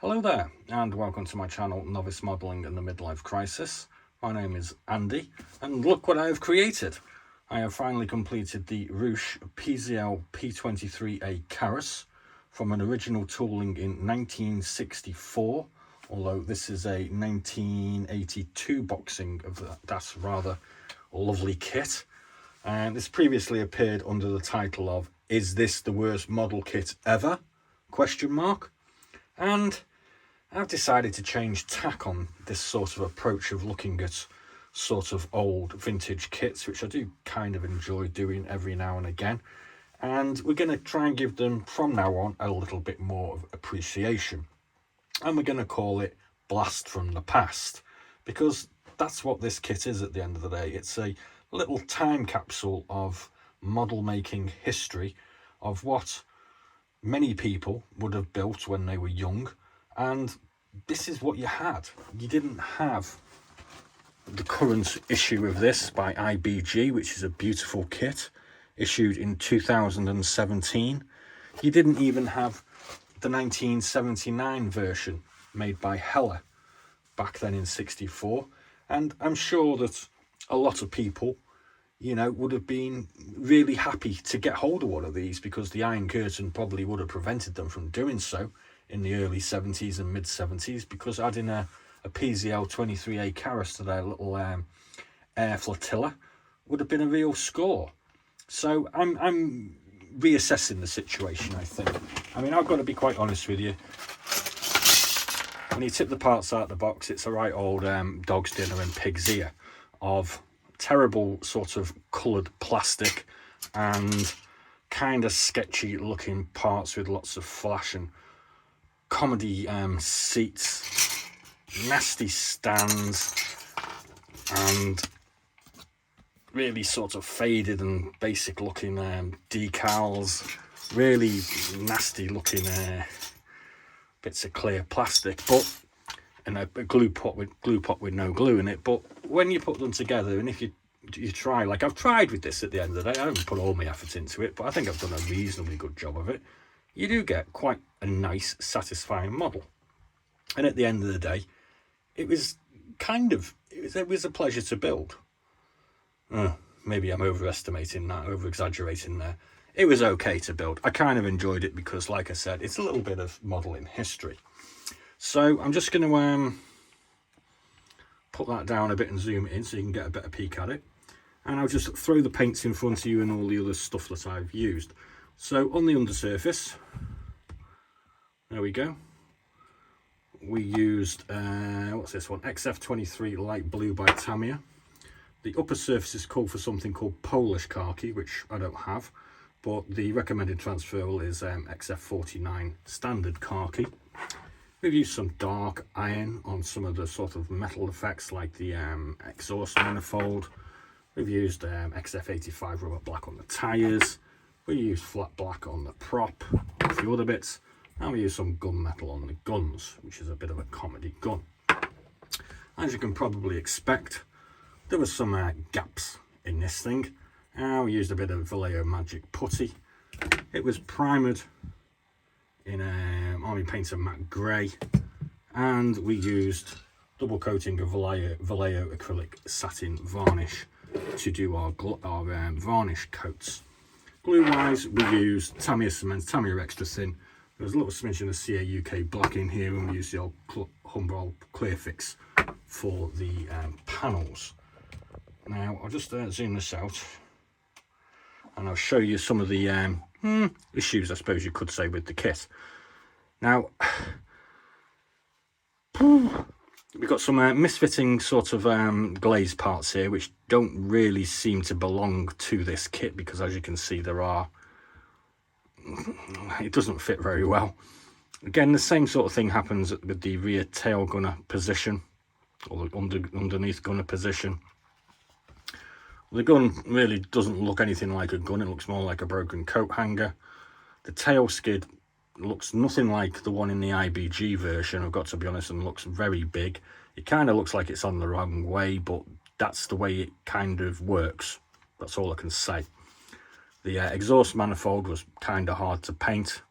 Hello there, and welcome to my channel, Novice Modelling and the Midlife Crisis. My name is Andy, and look what I have created. I have finally completed the Ruch PZL P-23A Carus from an original tooling in 1964, although this is a 1982 boxing of that rather lovely kit. And this previously appeared under the title of "Is this the worst model kit ever?" ? And I've decided to change tack on this sort of approach of looking at sort of old vintage kits, which I do kind of enjoy doing every now and again. And we're going to try and give them, from now on, a little bit more of appreciation. And we're going to call it Blast from the Past, because that's what this kit is at the end of the day. It's a little time capsule of model making history of what many people would have built when they were young. And this is what you had. You didn't have the current issue of this by IBG, which is a beautiful kit, issued in 2017. You didn't even have the 1979 version made by Heller back then in 64. And I'm sure that a lot of people, would have been really happy to get hold of one of these, because the Iron Curtain probably would have prevented them from doing so in the early 70s and mid 70s, because adding a PZL 23A Carus to their little air flotilla would have been a real score. So I'm reassessing the situation, I think. I mean, I've got to be quite honest with you. When you tip the parts out of the box, it's a right old dog's dinner and pig's ear of terrible sort of coloured plastic and kind of sketchy looking parts with lots of flash and comedy seats, nasty stands, and really sort of faded and basic looking decals, really nasty looking bits of clear plastic, but and a glue pot with no glue in it. But when you put them together, and if you try, like I've tried with this at the end of the day, I haven't put all my effort into it, but I think I've done a reasonably good job of it. You do get quite a nice, satisfying model. And at the end of the day, it was a pleasure to build. Maybe I'm overestimating that, over-exaggerating there. It was okay to build. I kind of enjoyed it because, like I said, it's a little bit of modelling history. So I'm just going to put that down a bit and zoom it in so you can get a better peek at it. And I'll just throw the paints in front of you and all the other stuff that I've used. So on the undersurface, there we go. We used, what's this one? XF23 Light Blue by Tamiya. The upper surface is called for something called Polish khaki, which I don't have. But the recommended transferable is XF49 Standard khaki. We've used some dark iron on some of the sort of metal effects, like the exhaust manifold. We've used XF85 rubber black on the tyres. We used flat black on the prop, a few other bits. And we used some gunmetal on the guns, which is a bit of a comedy gun. As you can probably expect, there were some gaps in this thing. We used a bit of Vallejo Magic putty. It was primered in Army Painter matte grey, and we used double coating of Vallejo acrylic satin varnish to do our varnish coats. Glue wise, we used Tamiya cement, Tamiya extra thin. There's a little smidgen of CA UK black in here, and we used the old Humbrol Clear Fix for the panels. Now I'll just zoom this out and I'll show you some of the issues, I suppose you could say, with the kit. Now, we've got some misfitting sort of glaze parts here, which don't really seem to belong to this kit, because as you can see, it doesn't fit very well. Again, the same sort of thing happens with the rear tail gunner position, or the underneath gunner position. The gun really doesn't look anything like a gun, it looks more like a broken coat hanger. The tail skid looks nothing like the one in the IBG version, I've got to be honest, and looks very big. It kind of looks like it's on the wrong way, but that's the way it kind of works. That's all I can say. The exhaust manifold was kind of hard to paint.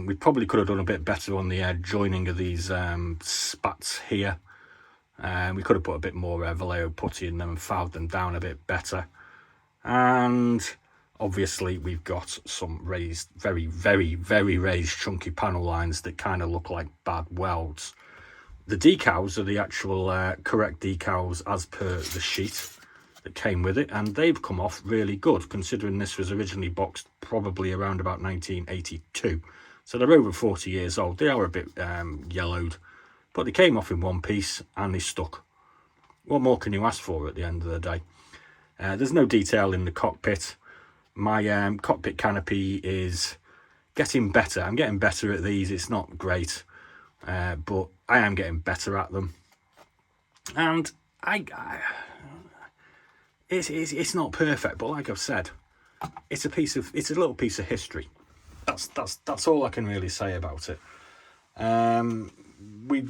We probably could have done a bit better on the joining of these spats here. We could have put a bit more Vallejo putty in them and filed them down a bit better. And obviously we've got some raised, very, very, very raised chunky panel lines that kind of look like bad welds. The decals are the actual correct decals as per the sheet that came with it, and they've come off really good, considering this was originally boxed probably around about 1982. So they're over 40 years old. They are a bit yellowed, but they came off in one piece and they stuck. What more can you ask for at the end of the day? There's no detail in the cockpit. My cockpit canopy is getting better. I'm getting better at these. It's not great, but I am getting better at them. And it's not perfect, but like I've said, it's a little piece of history. That's all I can really say about it. We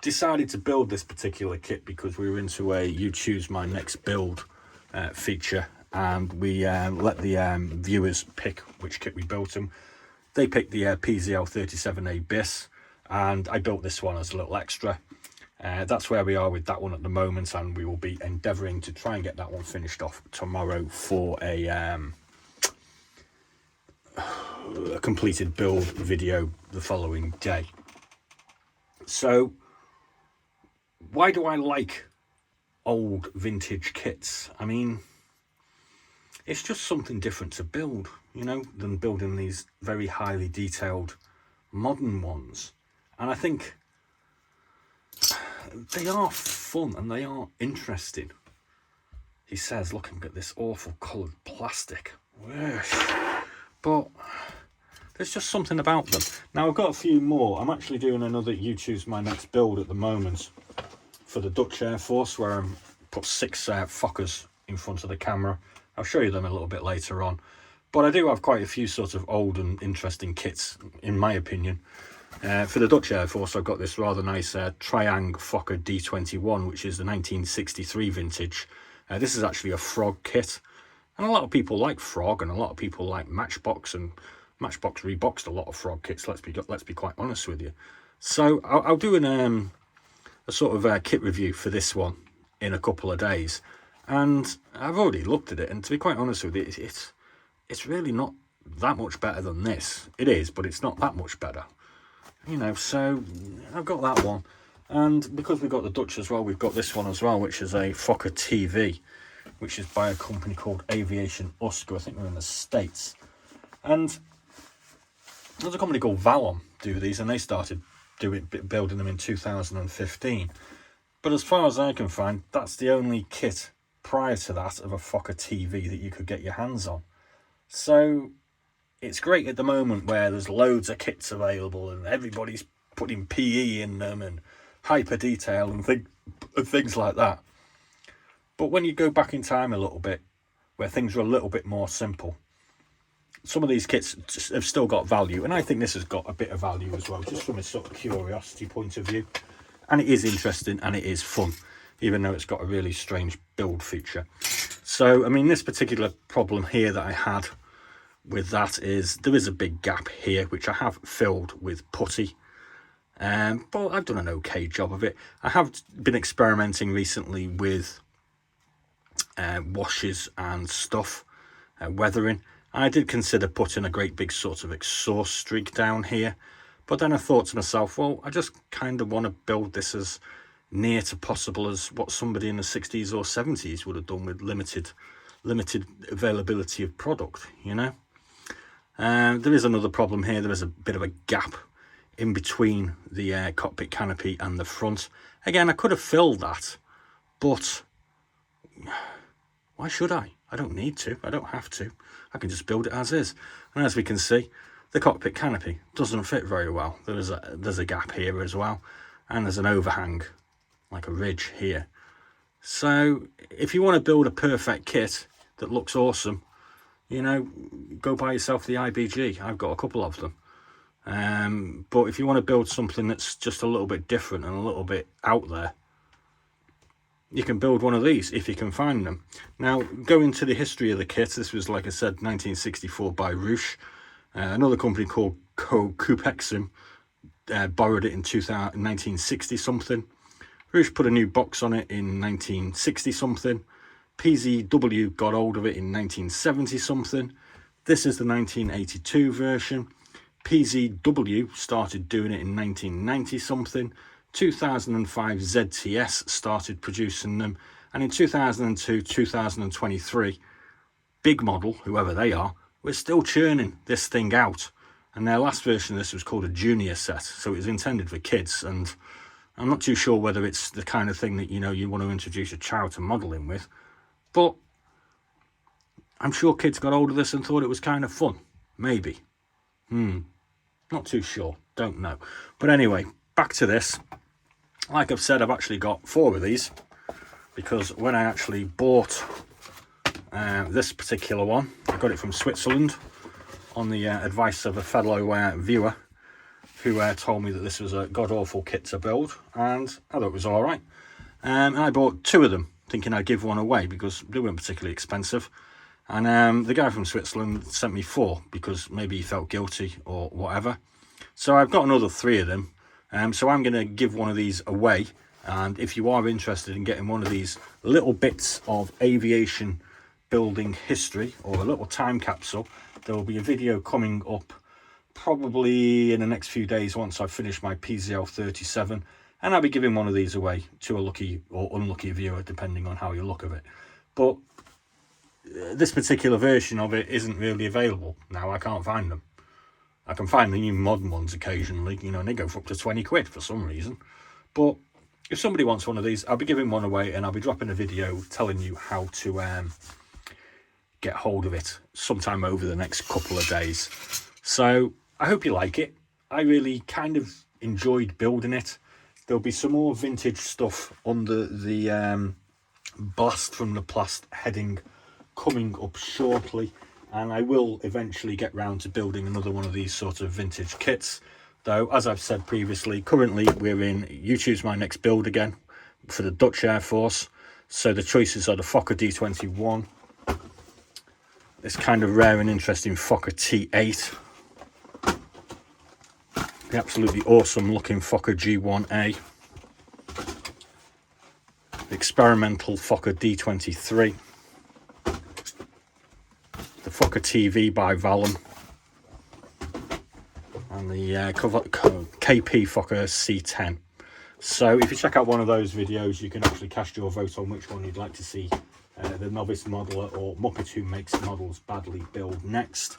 decided to build this particular kit because we were into a "You Choose My Next Build" feature, and we let the viewers pick which kit we built them. They picked the P-23A bis, and I built this one as a little extra. That's where we are with that one at the moment, and we will be endeavouring to try and get that one finished off tomorrow for a completed build video the following day. So why do I like old vintage kits? I mean, it's just something different to build, you know, than building these very highly detailed modern ones. And I think they are fun and they are interesting. He says, looking at this awful coloured plastic. But there's just something about them. Now, I've got a few more. I'm actually doing another "You Choose My Next Build" at the moment for the Dutch Air Force, where I put 6 Fokkers in front of the camera. I'll show you them a little bit later on. But I do have quite a few sort of old and interesting kits, in my opinion. For the Dutch Air Force, I've got this rather nice Triang Fokker D21, which is the 1963 vintage. This is actually a Frog kit. And a lot of people like Frog, and a lot of people like Matchbox, and Matchbox reboxed a lot of Frog kits, let's be quite honest with you. So I'll do a sort of kit review for this one in a couple of days. And I've already looked at it, and to be quite honest with you, it's really not that much better than this. It is, but it's not that much better. You know, so I've got that one. And because we've got the Dutch as well, we've got this one as well, which is a Fokker TV, which is by a company called Aviation Usker. I think they're in the States. And there's a company called Valom do these, and they started building them in 2015. But as far as I can find, that's the only kit prior to that of a Fokker TV that you could get your hands on. So it's great at the moment where there's loads of kits available and everybody's putting PE in them and hyper detail and things like that. But when you go back in time a little bit, where things are a little bit more simple, some of these kits have still got value, and I think this has got a bit of value as well, just from a sort of curiosity point of view. And it is interesting and it is fun, even though it's got a really strange build feature. So, I mean, this particular problem here that I had with that is there is a big gap here, which I have filled with putty. But I've done an okay job of it. I have been experimenting recently with washes and stuff, weathering. I did consider putting a great big sort of exhaust streak down here, but then I thought to myself, well, I just kind of want to build this as near to possible as what somebody in the 60s or 70s would have done with limited availability of product, you know. There is another problem here. There is a bit of a gap in between the cockpit canopy and the front. Again, I could have filled that, but why should I? I don't need to. I don't have to. I can just build it as is. And as we can see, the cockpit canopy doesn't fit very well. There's a gap here as well, and there's an overhang, like a ridge here. So if you want to build a perfect kit that looks awesome, you know, go buy yourself the IBG. I've got a couple of them. But if you want to build something that's just a little bit different and a little bit out there, you can build one of these if you can find them. Now, going to the history of the kit, this was, like I said, 1964 by Ruch. Another company called Coupe Exim, borrowed it in 1960 something. Ruch put a new box on it in 1960 something. PZW got hold of it in 1970 something. This is the 1982 version. PZW started doing it in 1990 something. 2005 ZTS started producing them, and in 2002, 2023, big model, whoever they are, we're still churning this thing out. And their last version of this was called a junior set, so it was intended for kids, and I'm not too sure whether it's the kind of thing that, you know, you want to introduce a child to modelling with, but I'm sure kids got hold of this and thought it was kind of fun. Maybe. Not too sure. Don't know. But anyway, back to this. Like I've said, I've actually got 4 of these, because when I actually bought this particular one, I got it from Switzerland on the advice of a fellow viewer who told me that this was a god-awful kit to build, and I thought it was all right. And I bought 2 of them, thinking I'd give one away because they weren't particularly expensive. And the guy from Switzerland sent me 4 because maybe he felt guilty or whatever. So I've got another 3 of them. So I'm going to give one of these away. And if you are interested in getting one of these little bits of aviation building history, or a little time capsule, there will be a video coming up probably in the next few days once I've finished my PZL 37, and I'll be giving one of these away to a lucky or unlucky viewer depending on how you look at it. But this particular version of it isn't really available now. I can't find them. I can find the new modern ones occasionally, you know, and they go for up to 20 quid for some reason. But if somebody wants one of these, I'll be giving one away, and I'll be dropping a video telling you how to get hold of it sometime over the next couple of days. So I hope you like it. I really kind of enjoyed building it. There'll be some more vintage stuff under the Blast from the Past heading coming up shortly, and I will eventually get round to building another one of these sort of vintage kits. Though, as I've said previously, currently we're in You Choose My Next Build again for the Dutch Air Force. So the choices are the Fokker D21, this kind of rare and interesting Fokker T8, the absolutely awesome looking Fokker G1A, the experimental Fokker D23, the Fokker TV by Vallon, and the KP Fokker C10. So if you check out one of those videos, you can actually cast your vote on which one you'd like to see the Novice modeler or Muppet Who Makes Models Badly build next.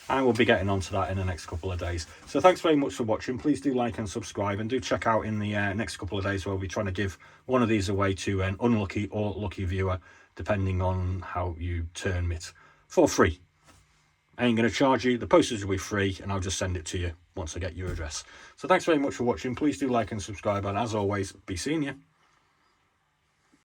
And we'll be getting onto that in the next couple of days. So thanks very much for watching. Please do like and subscribe, and do check out in the next couple of days where we'll be trying to give one of these away to an unlucky or lucky viewer, depending on how you term it, for free. I ain't going to charge you. The postage will be free, and I'll just send it to you once I get your address. So thanks very much for watching. Please do like and subscribe, and as always, be seeing you.